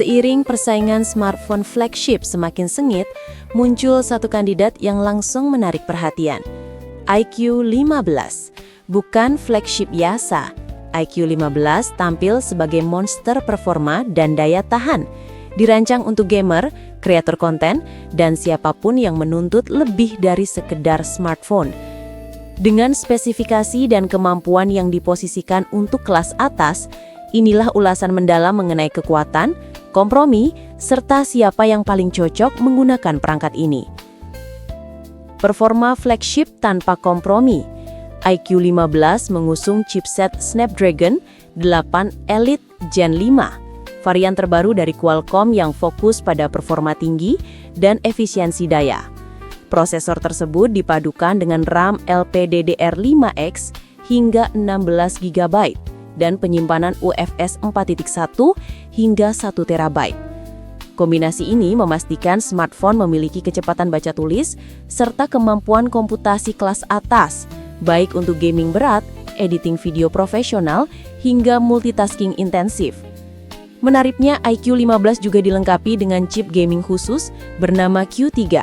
Seiring persaingan smartphone flagship semakin sengit, muncul satu kandidat yang langsung menarik perhatian. iQOO 15. Bukan flagship biasa. iQOO 15 tampil sebagai monster performa dan daya tahan. Dirancang untuk gamer, kreator konten, dan siapapun yang menuntut lebih dari sekedar smartphone. Dengan spesifikasi dan kemampuan yang diposisikan untuk kelas atas, inilah ulasan mendalam mengenai kekuatan, kompromi, serta siapa yang paling cocok menggunakan perangkat ini. Performa flagship tanpa kompromi. iQOO 15 mengusung chipset Snapdragon 8 Elite Gen 5, varian terbaru dari Qualcomm yang fokus pada performa tinggi dan efisiensi daya. Prosesor tersebut dipadukan dengan RAM LPDDR5X hingga 16 GB dan penyimpanan UFS 4.1 hingga 1 TB. Kombinasi ini memastikan smartphone memiliki kecepatan baca tulis serta kemampuan komputasi kelas atas, baik untuk gaming berat, editing video profesional, hingga multitasking intensif. Menariknya, iQOO 15 juga dilengkapi dengan chip gaming khusus bernama Q3.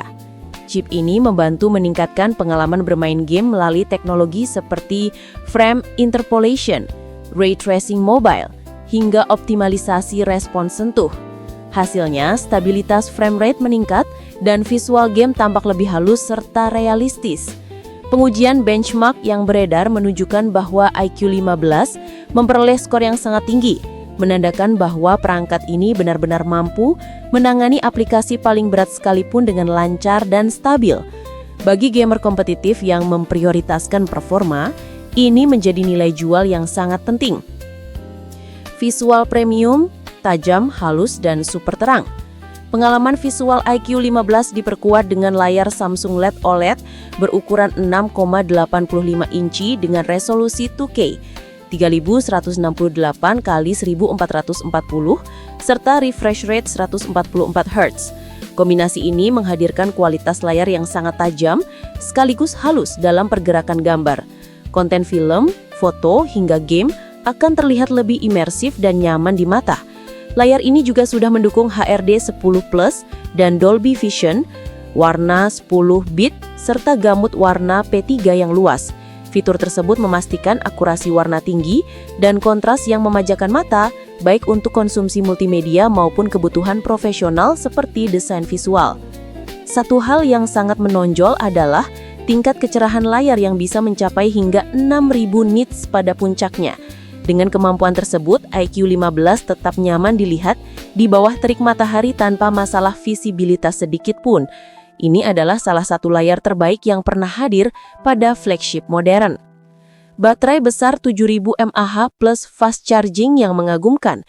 Chip ini membantu meningkatkan pengalaman bermain game melalui teknologi seperti frame interpolation, ray tracing mobile, hingga optimalisasi respons sentuh. Hasilnya, stabilitas frame rate meningkat dan visual game tampak lebih halus serta realistis. Pengujian benchmark yang beredar menunjukkan bahwa iQOO 15 memperoleh skor yang sangat tinggi, menandakan bahwa perangkat ini benar-benar mampu menangani aplikasi paling berat sekalipun dengan lancar dan stabil. Bagi gamer kompetitif yang memprioritaskan performa, ini menjadi nilai jual yang sangat penting. Visual premium, tajam, halus, dan super terang. Pengalaman visual iQOO 15 diperkuat dengan layar Samsung LED OLED berukuran 6,85 inci dengan resolusi 2K 3168 x 1440 serta refresh rate 144 Hz. Kombinasi ini menghadirkan kualitas layar yang sangat tajam sekaligus halus dalam pergerakan gambar. Konten film, foto, hingga game akan terlihat lebih imersif dan nyaman di mata. Layar ini juga sudah mendukung HRD 10+ dan Dolby Vision, warna 10 bit, serta gamut warna P3 yang luas. Fitur tersebut memastikan akurasi warna tinggi dan kontras yang memanjakan mata, baik untuk konsumsi multimedia maupun kebutuhan profesional seperti desain visual. Satu hal yang sangat menonjol adalah tingkat kecerahan layar yang bisa mencapai hingga 6000 nits pada puncaknya. Dengan kemampuan tersebut, iQOO 15 tetap nyaman dilihat di bawah terik matahari tanpa masalah visibilitas sedikit pun. Ini adalah salah satu layar terbaik yang pernah hadir pada flagship modern. Baterai besar 7000 mAh plus fast charging yang mengagumkan.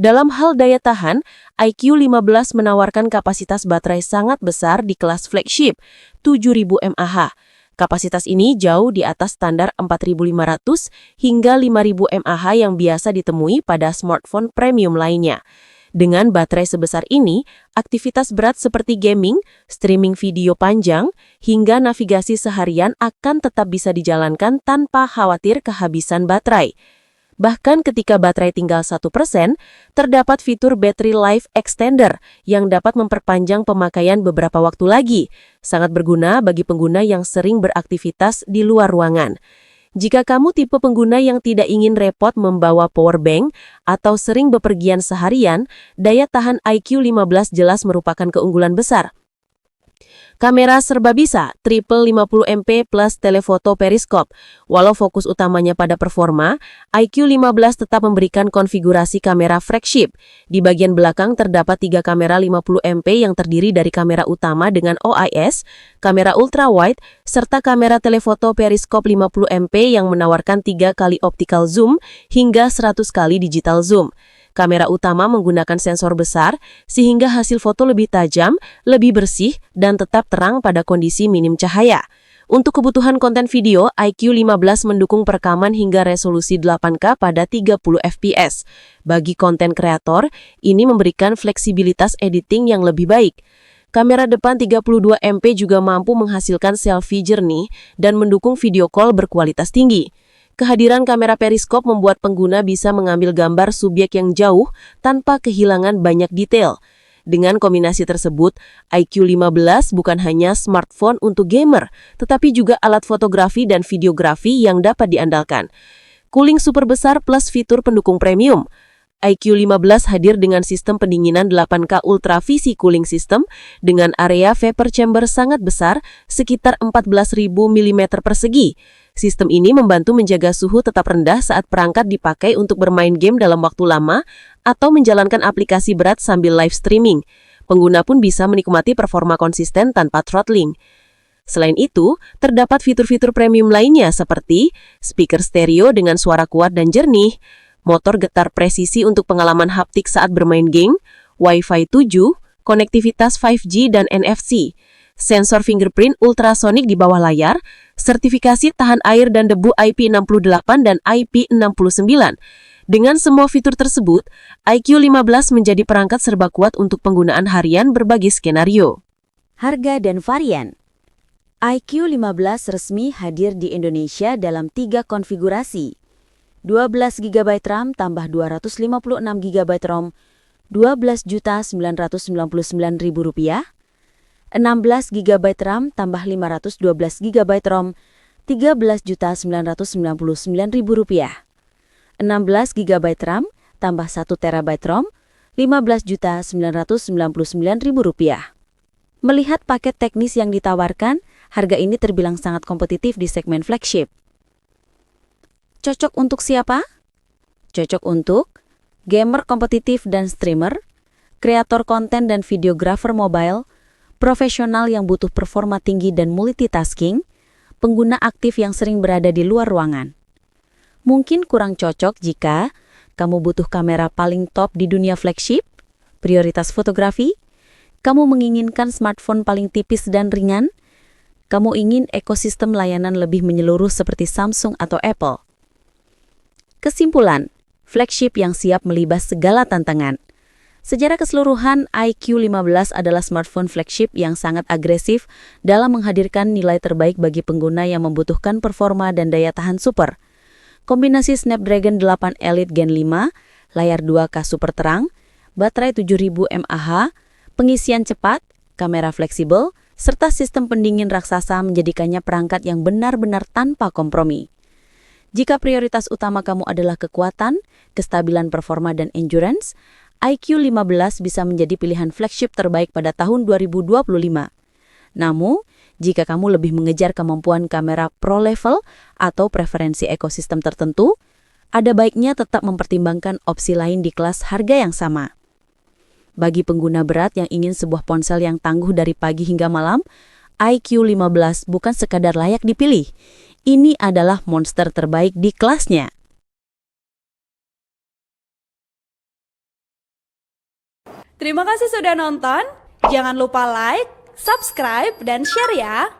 Dalam hal daya tahan, iQOO 15 menawarkan kapasitas baterai sangat besar di kelas flagship, 7000 mAh. Kapasitas ini jauh di atas standar 4500 hingga 5000 mAh yang biasa ditemui pada smartphone premium lainnya. Dengan baterai sebesar ini, aktivitas berat seperti gaming, streaming video panjang, hingga navigasi seharian akan tetap bisa dijalankan tanpa khawatir kehabisan baterai. Bahkan ketika baterai tinggal 1%, terdapat fitur battery life extender yang dapat memperpanjang pemakaian beberapa waktu lagi. Sangat berguna bagi pengguna yang sering beraktivitas di luar ruangan. Jika kamu tipe pengguna yang tidak ingin repot membawa power bank atau sering bepergian seharian, daya tahan iQOO 15 jelas merupakan keunggulan besar. Kamera serba bisa, triple 50MP plus telefoto periskop. Walau fokus utamanya pada performa, iQOO 15 tetap memberikan konfigurasi kamera flagship. Di bagian belakang terdapat 3 kamera 50MP yang terdiri dari kamera utama dengan OIS, kamera ultrawide, serta kamera telefoto periskop 50MP yang menawarkan 3 kali optical zoom hingga 100 kali digital zoom. Kamera utama menggunakan sensor besar, sehingga hasil foto lebih tajam, lebih bersih, dan tetap terang pada kondisi minim cahaya. Untuk kebutuhan konten video, iQOO 15 mendukung perekaman hingga resolusi 8K pada 30 fps. Bagi konten kreator, ini memberikan fleksibilitas editing yang lebih baik. Kamera depan 32MP juga mampu menghasilkan selfie jernih dan mendukung video call berkualitas tinggi. Kehadiran kamera periskop membuat pengguna bisa mengambil gambar subjek yang jauh tanpa kehilangan banyak detail. Dengan kombinasi tersebut, iQ15 bukan hanya smartphone untuk gamer, tetapi juga alat fotografi dan videografi yang dapat diandalkan. Cooling super besar plus fitur pendukung premium. iQ15 hadir dengan sistem pendinginan 8K Ultravisi Cooling System dengan area vapor chamber sangat besar, sekitar 14.000 mm persegi. Sistem ini membantu menjaga suhu tetap rendah saat perangkat dipakai untuk bermain game dalam waktu lama atau menjalankan aplikasi berat sambil live streaming. Pengguna pun bisa menikmati performa konsisten tanpa throttling. Selain itu, terdapat fitur-fitur premium lainnya seperti speaker stereo dengan suara kuat dan jernih, motor getar presisi untuk pengalaman haptik saat bermain game, Wi-Fi 7, konektivitas 5G dan NFC, sensor fingerprint ultrasonik di bawah layar, sertifikasi tahan air dan debu IP68 dan IP69. Dengan semua fitur tersebut, iQ15 menjadi perangkat serba kuat untuk penggunaan harian berbagai skenario. Harga dan varian. iQ15 resmi hadir di Indonesia dalam 3 konfigurasi. 12 GB RAM tambah 256 GB ROM, Rp12.999.000. 16 GB RAM tambah 512 GB ROM, Rp13.999.000. 16 GB RAM tambah 1 TB ROM, Rp15.999.000. Melihat paket teknis yang ditawarkan, harga ini terbilang sangat kompetitif di segmen flagship. Cocok untuk siapa? Cocok untuk gamer kompetitif dan streamer, kreator konten dan videografer mobile, profesional yang butuh performa tinggi dan multitasking, pengguna aktif yang sering berada di luar ruangan. Mungkin kurang cocok jika kamu butuh kamera paling top di dunia flagship, prioritas fotografi, kamu menginginkan smartphone paling tipis dan ringan, kamu ingin ekosistem layanan lebih menyeluruh seperti Samsung atau Apple. Kesimpulan, flagship yang siap melibas segala tantangan. Secara keseluruhan, iQ15 adalah smartphone flagship yang sangat agresif dalam menghadirkan nilai terbaik bagi pengguna yang membutuhkan performa dan daya tahan super. Kombinasi Snapdragon 8 Elite Gen 5, layar 2K super terang, baterai 7000 mAh, pengisian cepat, kamera fleksibel, serta sistem pendingin raksasa menjadikannya perangkat yang benar-benar tanpa kompromi. Jika prioritas utama kamu adalah kekuatan, kestabilan performa dan endurance, iQ15 bisa menjadi pilihan flagship terbaik pada tahun 2025. Namun, jika kamu lebih mengejar kemampuan kamera pro level atau preferensi ekosistem tertentu, ada baiknya tetap mempertimbangkan opsi lain di kelas harga yang sama. Bagi pengguna berat yang ingin sebuah ponsel yang tangguh dari pagi hingga malam, iQ15 bukan sekadar layak dipilih. Ini adalah monster terbaik di kelasnya. Terima kasih sudah nonton. Jangan lupa like, subscribe, dan share ya.